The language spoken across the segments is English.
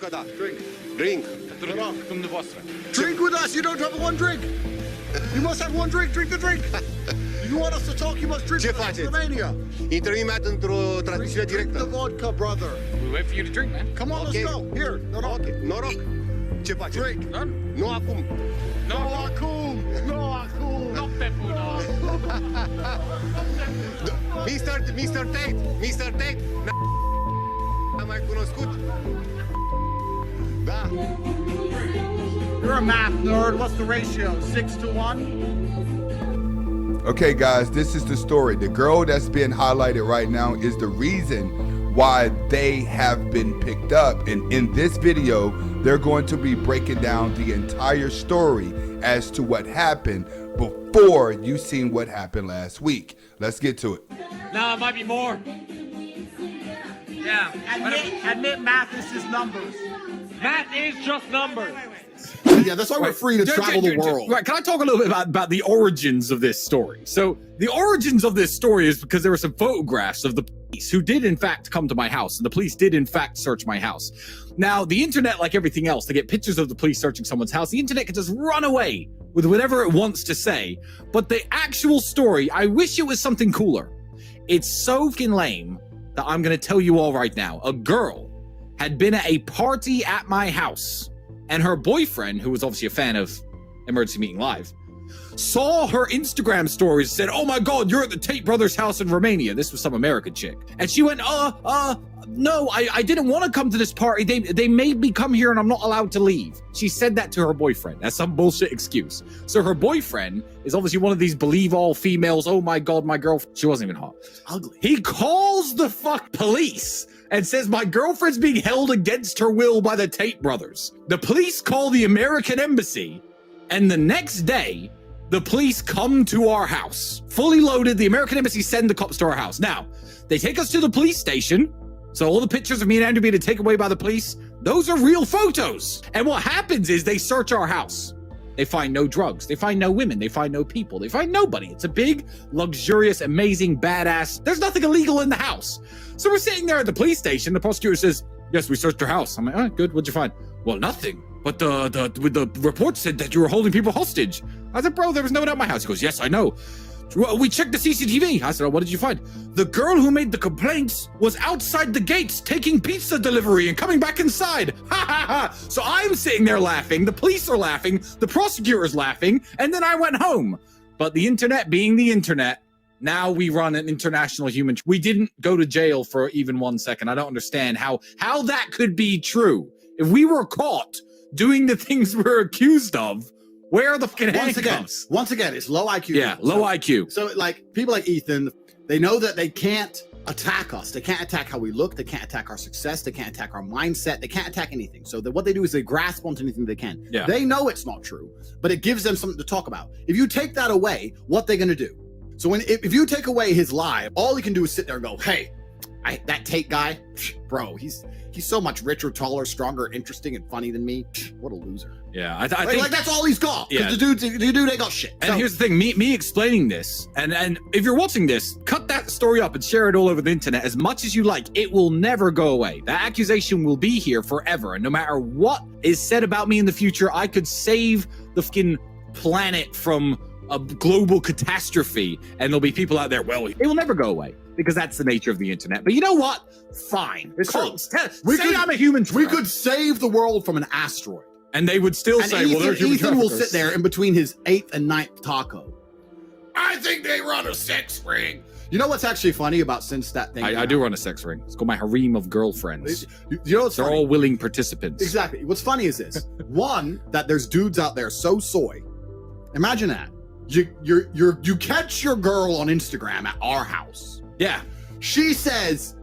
Oricada. Drink. Drink with us. You don't have one drink. You must have one drink. Drink the drink. You want us to talk, you must drink Ce with us. faceți? Romania. Intrăm imediat într-o transmisiune Drink the directă. vodka, brother. We wait for you to drink, man. Come on, let's go. Here. Noroc. Ok, noroc. Ce faceți? Drink. Nu acum. No acum. No acum. Notte bună. Mr. Tate. Am mai cunoscut? Da. You're a math nerd. What's the ratio? 6 to 1? Okay, guys, this is the story. The girl that's being highlighted right now is the reason why they have been picked up. And in this video, they're going to be breaking down the entire story as to what happened before you seen what happened last week. Let's get to it. No, it might be more. Yeah. Admit math is his numbers. Math is just numbers. Yeah, that's why we're free to travel the world. Right, can I talk a little bit about the origins of this story? So the origins of this story is because there were some photographs of the police who did in fact come to my house, and the police did in fact search my house. Now, the internet, like everything else, to get pictures of the police searching someone's house, the internet can just run away with whatever it wants to say. But the actual story, I wish it was something cooler. It's so fucking lame that I'm going to tell you all right now. A girl had been at a party at my house, and her boyfriend, who was obviously a fan of Emergency Meeting Live, saw her Instagram stories, said, "Oh my God, you're at the Tate brothers' house in Romania." This was some American chick. And she went, no, I didn't want to come to this party. They made me come here and I'm not allowed to leave. She said that to her boyfriend. That's some bullshit excuse. So her boyfriend is obviously one of these believe all females. Oh my God, my girlfriend. She wasn't even hot. Ugly. He calls the police and says, "My girlfriend's being held against her will by the Tate brothers." The police call the American embassy, and the next day, the police come to our house. Fully loaded, the American embassy send the cops to our house. Now, they take us to the police station. So all the pictures of me and Andrew being taken away by the police, those are real photos. And what happens is they search our house. They find no drugs. They find no women. They find no people. They find nobody. It's a big, luxurious, amazing, badass. There's nothing illegal in the house. So we're sitting there at the police station. The prosecutor says, "Yes, we searched your house." I'm like, "All right, good. What'd you find?" "Well, nothing. But the report said that you were holding people hostage." I said, "Bro, there was no one at my house." He goes, "Yes, I know. We checked the CCTV." I said, "Oh, what did you find?" "The girl who made the complaints was outside the gates taking pizza delivery and coming back inside." Ha ha ha. So I'm sitting there laughing. The police are laughing. The prosecutor's laughing. And then I went home. But the internet being the internet, now we run an international human. We didn't go to jail for even 1 second. I don't understand how that could be true. If we were caught doing the things we're accused of, where are the fucking handcuffs? Once again, it's low IQ. Yeah, low IQ. So, like, people like Ethan, they know that they can't attack us. They can't attack how we look. They can't attack our success. They can't attack our mindset. They can't attack anything. So what they do is they grasp onto anything they can. Yeah. They know it's not true, but it gives them something to talk about. If you take that away, what they're going to do? So if you take away his lie, all he can do is sit there and go, "Hey, that Tate guy, bro, he's so much richer, taller, stronger, interesting, and funny than me. What a loser." Yeah, I think like that's all he's got. Yeah. The dude ain't got shit. And So- here's the thing, me explaining this, and if you're watching this, cut that story up and share it all over the internet as much as you like. It will never go away. That accusation will be here forever. And no matter what is said about me in the future, I could save the fucking planet from a global catastrophe. And there'll be people out there, well, it will never go away because that's the nature of the internet. But you know what? Fine. It's true. Say I'm a human. We could save the world from an asteroid. And they would still And say, well, they're human Ethan will traffickers. sit there in between his 8th and 9th taco. I think they run a sex ring. You know what's actually funny about since that thing? I do run a sex ring. It's called my harem of girlfriends. You know what's They're funny? all willing participants. Exactly. What's funny is this. One, that there's dudes out there so soy. Imagine that. You catch your girl on Instagram at our house. Yeah. She says,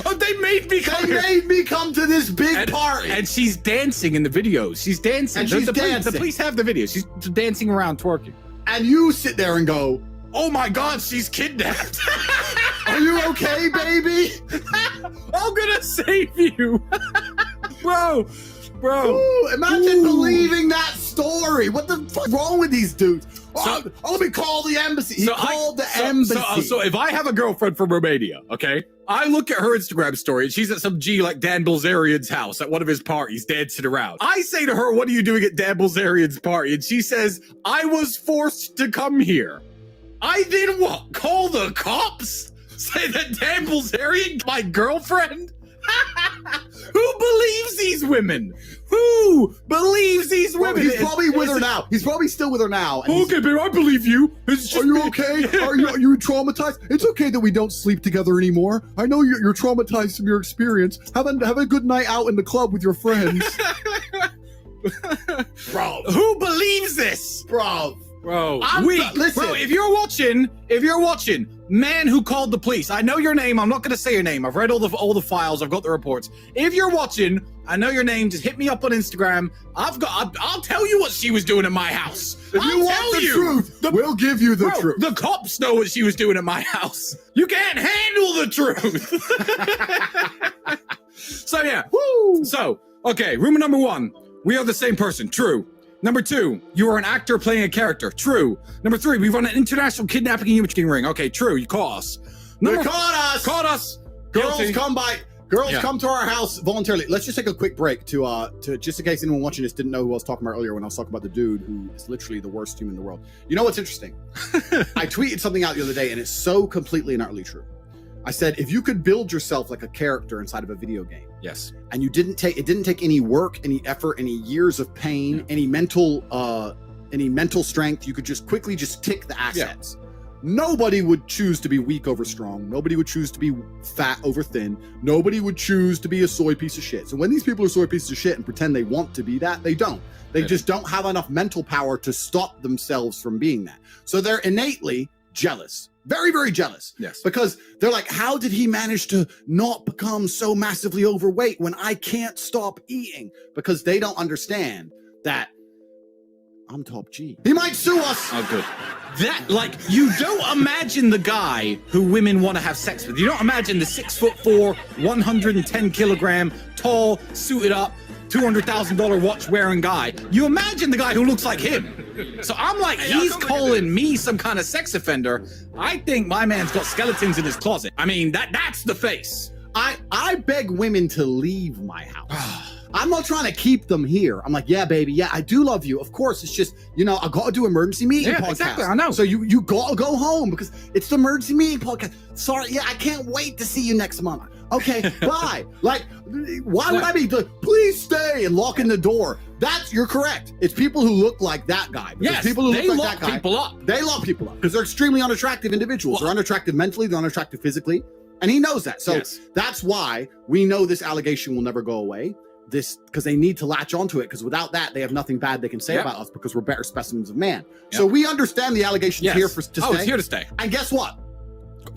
"Oh, they made me come "They here." made me come to this big And, party." and she's dancing in the videos. She's dancing. And she's the dancing. police have the video. She's dancing around, twerking. And you sit there and go, Oh my God, she's kidnapped. "Are you okay, baby?" I'm gonna save you. Bro. Ooh, imagine believing that story. What the fuck wrong with these dudes? Let me call the embassy. He called the embassy. So if I have a girlfriend from Romania, okay, I look at her Instagram story and she's at some G like Dan Bilzerian's house at one of his parties dancing around. I say to her, what are you doing at Dan Bilzerian's party? And she says, I was forced to come here. I then what? Call the cops? Say that Dan Bilzerian, my girlfriend? Who believes these women? Who believes these women? He's probably with her now. He's probably still with her now. And Okay, babe, I believe you. are you okay? Are you traumatized? It's okay that we don't sleep together anymore. I know you're traumatized from your experience. Have a good night out in the club with your friends. Bro. Who believes this? Bro. Bro, listen. Bro, if you're watching, man who called the police, I know your name. I'm not gonna say your name. I've read all the files. I've got the reports. If you're watching, I know your name. Just hit me up on Instagram. I'll tell you what she was doing in my house. If you want the truth, we'll give you the truth. The cops know what she was doing in my house. You can't handle the truth. So yeah. Woo. So okay, rumor number 1: we are the same person. True. Number 2, you are an actor playing a character. True. Number 3, we run an international kidnapping and imaging ring. Okay, true. You caught us. Caught us. Girls Guilty. come to our house voluntarily. Let's just take a quick break to just in case anyone watching this didn't know who I was talking about earlier when I was talking about the dude who is literally the worst human in the world. You know what's interesting? I tweeted something out the other day and it's so completely and utterly true. I said, if you could build yourself like a character inside of a video game, Yes. and it didn't take any work, any effort, any years of pain, any mental strength, you could just quickly tick the assets. Nobody would choose to be weak over strong. Nobody would choose to be fat over thin. Nobody would choose to be a soy piece of shit. So when these people are soy pieces of shit and pretend they want to be that, they don't. They just don't have enough mental power to stop themselves from being that. So they're innately jealous. Very, very jealous. Yes. Because they're like, how did he manage to not become so massively overweight when I can't stop eating? Because they don't understand that I'm top G. He might sue us. Oh, good. That, like, you don't imagine the guy who women want to have sex with. You don't imagine the 6'4", 110 kilogram, tall, suited up, $200,000 watch wearing guy. You imagine the guy who looks like him. So I'm like, he's calling me some kind of sex offender. I think my man's got skeletons in his closet. I mean, that's the face. I beg women to leave my house. I'm not trying to keep them here. I'm like, yeah, baby, yeah, I do love you. Of course, it's just, I got to do emergency meeting podcast. Exactly, I know. So you got to go home because it's the emergency meeting podcast. Sorry, yeah, I can't wait to see you next month. Okay, bye. Like, why would I be please stay and locking the door? You're correct. It's people who look like that guy. Yes, people who they look like lock that guy, people up. They lock people up because they're extremely unattractive individuals. They're unattractive mentally, they're unattractive physically. And he knows that. So that's why we know this allegation will never go away. Because they need to latch onto it, because without that, they have nothing bad they can say about us because we're better specimens of man. So we understand the allegation's here to stay. Oh, it's here to stay. And guess what?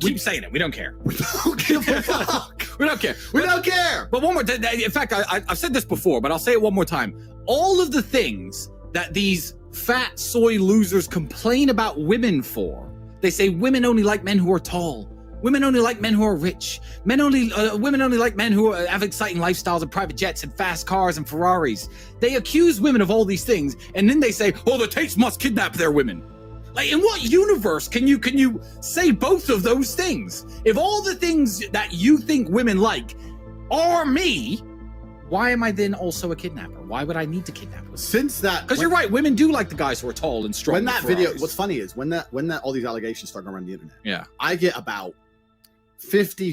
Keep saying it. We don't care. We don't give a fuck. We don't care. We don't care. But one more, in fact, I've said this before, but I'll say it one more time. All of the things that these fat soy losers complain about women for, they say women only like men who are tall. Women only like men who are rich. Women only like men who have exciting lifestyles and private jets and fast cars and Ferraris. They accuse women of all these things, and then they say, "Oh, the Tates must kidnap their women." Like, in what universe can you say both of those things? If all the things that you think women like are me, why am I then also a kidnapper? Why would I need to kidnap them? Since that, because you're right, women do like the guys who are tall and strong. When that video, what's funny is when all these allegations start going around the internet. Yeah, I get about 50